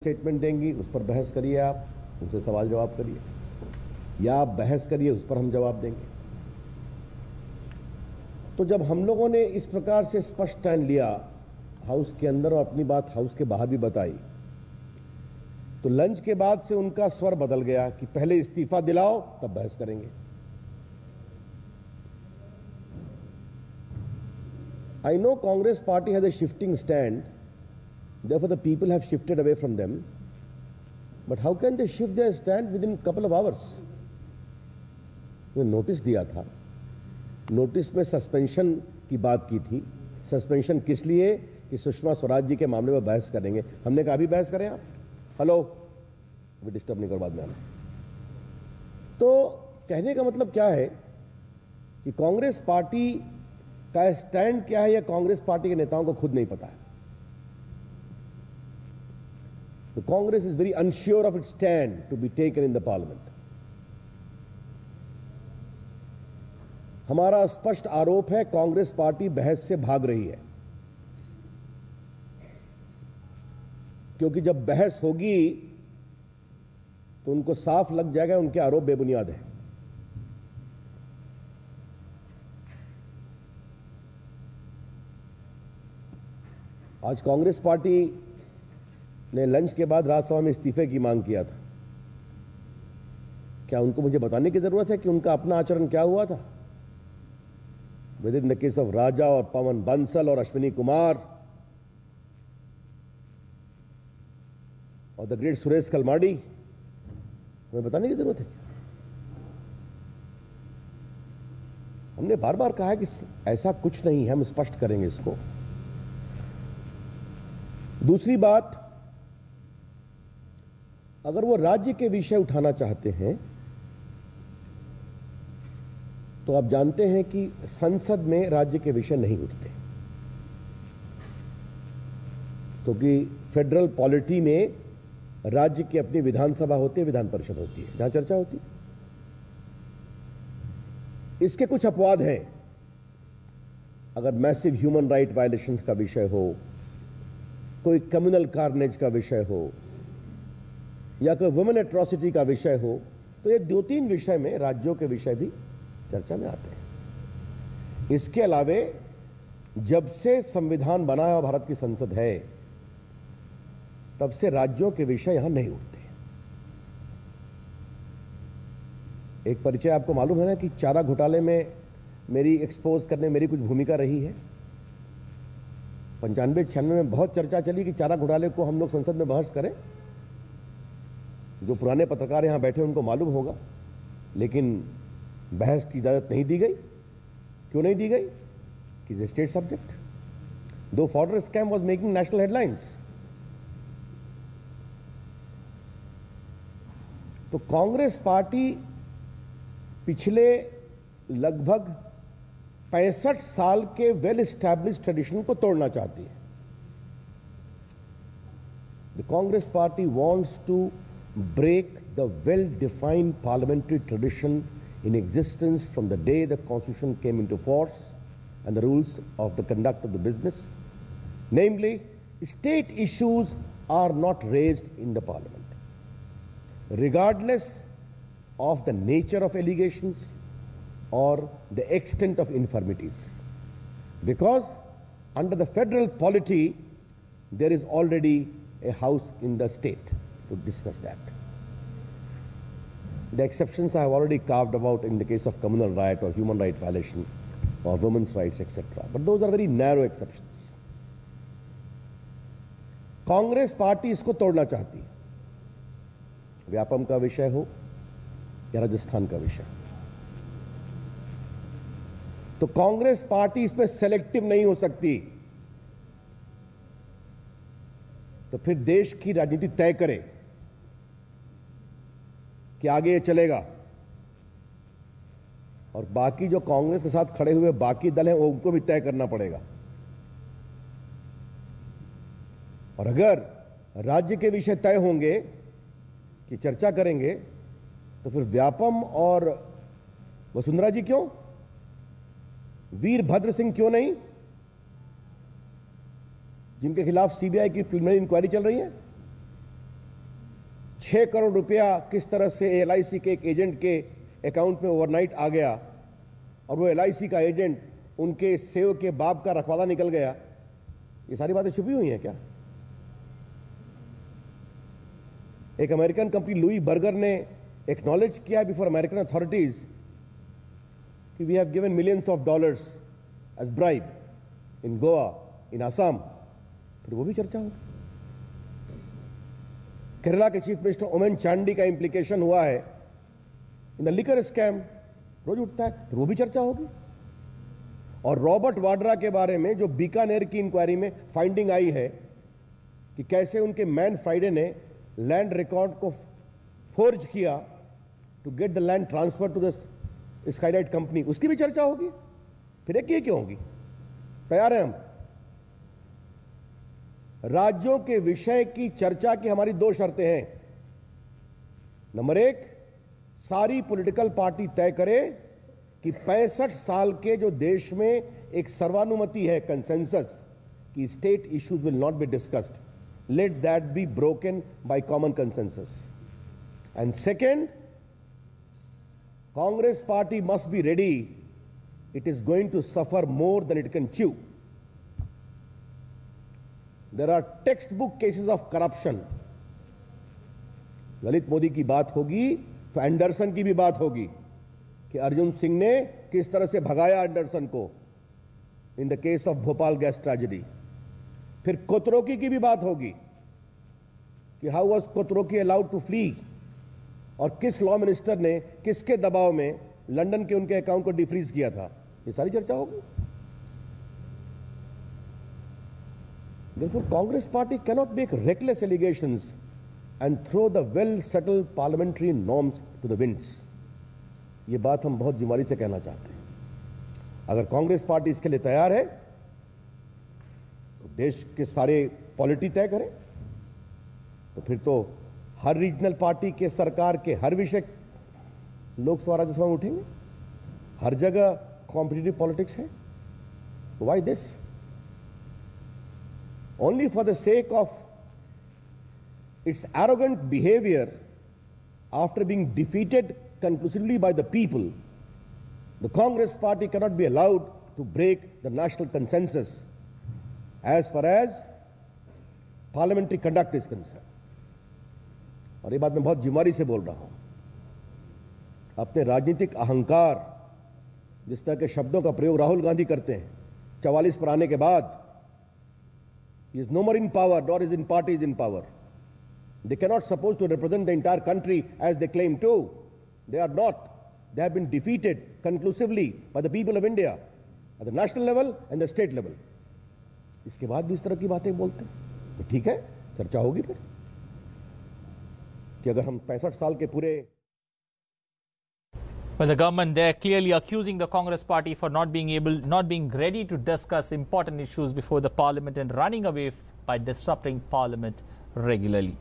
Statement देंगी, उस पर बहस करिए, आप उनसे सवाल जवाब करिए, या आप बहस करिए, उस पर हम जवाब देंगे। तो जब हम लोगों ने इस प्रकार से स्पष्ट स्टैंड लिया हाउस के अंदर और अपनी बात हाउस के बाहर भी बताई, तो लंच के बाद से उनका स्वर बदल गया कि पहले इस्तीफा दिलाओ तब बहस करेंगे। I know Congress party has a shifting stand, therefore the people have shifted away from them. But how can they shift their stand within a couple of hours? Notice दिया था, नोटिस में सस्पेंशन की बात की थी। Suspension किस लिए? कि सुषमा स्वराज जी के मामले में बहस करेंगे। हमने कहा अभी बहस करें आप? हेलो, अभी डिस्टर्ब नहीं करो, बाद में आना। तो कहने का मतलब क्या है कि कांग्रेस पार्टी का स्टैंड क्या है, या कांग्रेस पार्टी के नेताओं को खुद नहीं पता है। The Congress is very unsure of its stand to be taken in the parliament. हमारा स्पष्ट आरोप है कांग्रेस पार्टी बहस से भाग रही है, क्योंकि जब बहस होगी तो उनको साफ लग जाएगा उनके आरोप बेबुनियाद हैं। आज कांग्रेस पार्टी ने लंच के बाद राज्यसभा में इस्तीफे की मांग किया था। क्या उनको मुझे बताने की जरूरत है कि उनका अपना आचरण क्या हुआ था? Within the case of Raja और पवन बंसल और अश्विनी कुमार और द ग्रेट सुरेश कलमाडी, हमें बताने की जरूरत है? हमने बार बार कहा है कि ऐसा कुछ नहीं है, हम स्पष्ट करेंगे इसको। दूसरी बात, अगर वो राज्य के विषय उठाना चाहते हैं तो आप जानते हैं कि संसद में राज्य के विषय नहीं उठते, क्योंकि फेडरल पॉलिटी में राज्य की अपनी विधानसभा होती है, विधान परिषद होती है, जहां चर्चा होती है। इसके कुछ अपवाद हैं। अगर मैसिव ह्यूमन राइट वायलेशंस का विषय हो, कोई कम्युनल कार्नेज का विषय हो, या कोई वुमेन एट्रॉसिटी का विषय हो, तो ये 2-3 विषय में राज्यों के विषय भी चर्चा में आते हैं। इसके अलावे जब से संविधान बना है और भारत की संसद है, तब से राज्यों के विषय यहां नहीं उठते। एक परिचय आपको मालूम है ना कि चारा घोटाले में मेरी एक्सपोज करने मेरी कुछ भूमिका रही है। 95-96 में बहुत चर्चा चली कि चारा घोटाले को हम लोग संसद में बहस करें। जो पुराने पत्रकार यहां बैठे उनको मालूम होगा, लेकिन बहस की इजाजत नहीं दी गई। क्यों नहीं दी गई? कि द स्टेट सब्जेक्ट। दो fodder scam was making national headlines. तो कांग्रेस पार्टी पिछले लगभग 65 साल के वेल एस्टैब्लिश्ड ट्रेडिशन को तोड़ना चाहती है। The Congress party wants to break the well-defined parliamentary tradition in existence from the day the Constitution came into force and the rules of the conduct of the business. Namely, state issues are not raised in the parliament, regardless of the nature of allegations or the extent of infirmities. Because under the federal polity, there is already a house in the state to discuss that. The exceptions I have already carved about in the case of communal riot or human right violation or women's rights, etc. But those are very narrow exceptions. Congress party इसको तोड़ना चाहती है, व्यापम का विषय हो या राजस्थान का विषय। तो कांग्रेस पार्टी इस पर सेलेक्टिव नहीं हो सकती। तो फिर देश की राजनीति तय करे कि आगे ये चलेगा, और बाकी जो कांग्रेस के साथ खड़े हुए बाकी दल हैं उनको भी तय करना पड़ेगा। और अगर राज्य के विषय तय होंगे कि चर्चा करेंगे, तो फिर व्यापम और वसुंधरा जी क्यों, वीरभद्र सिंह क्यों नहीं, जिनके खिलाफ सीबीआई की प्रिलिमिनरी इंक्वायरी चल रही है, 6 करोड़ रुपया किस तरह से LIC के एक एजेंट के अकाउंट में ओवरनाइट आ गया और वो LIC का एजेंट उनके सेव के बाप का रखवाला निकल गया, ये सारी बातें छुपी हुई हैं क्या? एक अमेरिकन कंपनी लुई बर्गर ने एक्नॉलेज किया बिफोर अमेरिकन अथॉरिटीज कि we have given millions of dollars as bribe in Goa, in Assam, फिर वो भी चर्चा होगी। केरला के चीफ मिनिस्टर ओमेन चांडी का इंप्लीकेशन हुआ है इन द लिकर स्कैम, रोज उठता है, फिर वो भी चर्चा होगी। और रॉबर्ट वाड्रा के बारे में जो बीकानेर की इंक्वायरी में फाइंडिंग आई है कि कैसे उनके मैन फ्राइडे ने लैंड रिकॉर्ड को फोर्ज किया to get the land transfer to the skylight company, उसकी भी चर्चा होगी। फिर एक ये क्यों होगी? तैयार है हम। राज्यों के विषय की चर्चा की हमारी 2 शर्तें हैं। नंबर 1, सारी पॉलिटिकल पार्टी तय करे कि 65 साल के जो देश में एक सर्वानुमति है, कंसेंसस, कि state issues will not be discussed, let that be broken by common consensus. And second, Congress party must be ready. It is going to suffer more than it can chew. There are textbook cases of corruption. Lalit Modi की बात होगी तो Anderson की भी बात होगी कि अर्जुन सिंह ने किस तरह से भगाया एंडरसन को in the case of Bhopal gas tragedy. फिर कोतरोकी की भी बात होगी कि how was Quattrocchi allowed to flee, और किस लॉ मिनिस्टर ने किसके दबाव में लंदन के उनके अकाउंट को डिफ्रीज किया था, ये सारी चर्चा होगी। Therefore, Congress party cannot make reckless allegations and throw the well-settled parliamentary norms to the winds. ये बात हम बहुत जिम्मेदारी से कहना चाहते हैं। अगर कांग्रेस पार्टी इसके लिए तैयार है तो देश के सारे पॉलिटी तय करें, तो फिर तो हर रीजनल पार्टी के सरकार के हर विषय लोकसभा राज्यसभा में उठेंगे। हर जगह कॉम्पिटिटिव पॉलिटिक्स है। Why this? Only for the sake of its arrogant behaviour after being defeated conclusively by the people, the Congress party cannot be allowed to break the national consensus as far as parliamentary conduct is concerned. और ये बात मैं बहुत जिम्मेदारी से बोल रहा हूं। अपने राजनीतिक अहंकार, जिस तरह के शब्दों का प्रयोग राहुल गांधी करते हैं 44 पर आने के बाद, he is no more in power, nor is in party is in power. They cannot supposed to represent the entire country as they claim to. They are not. They have been defeated conclusively by the people of India at the national level and the state level. इसके बाद भी इस तरह की बातें बोलते हैं तो ठीक है, चर्चा होगी फिर कि अगर हम 65 साल के पूरे। Well, the government they're clearly accusing the Congress party for not being ready to discuss important issues before the parliament and running away by disrupting parliament regularly.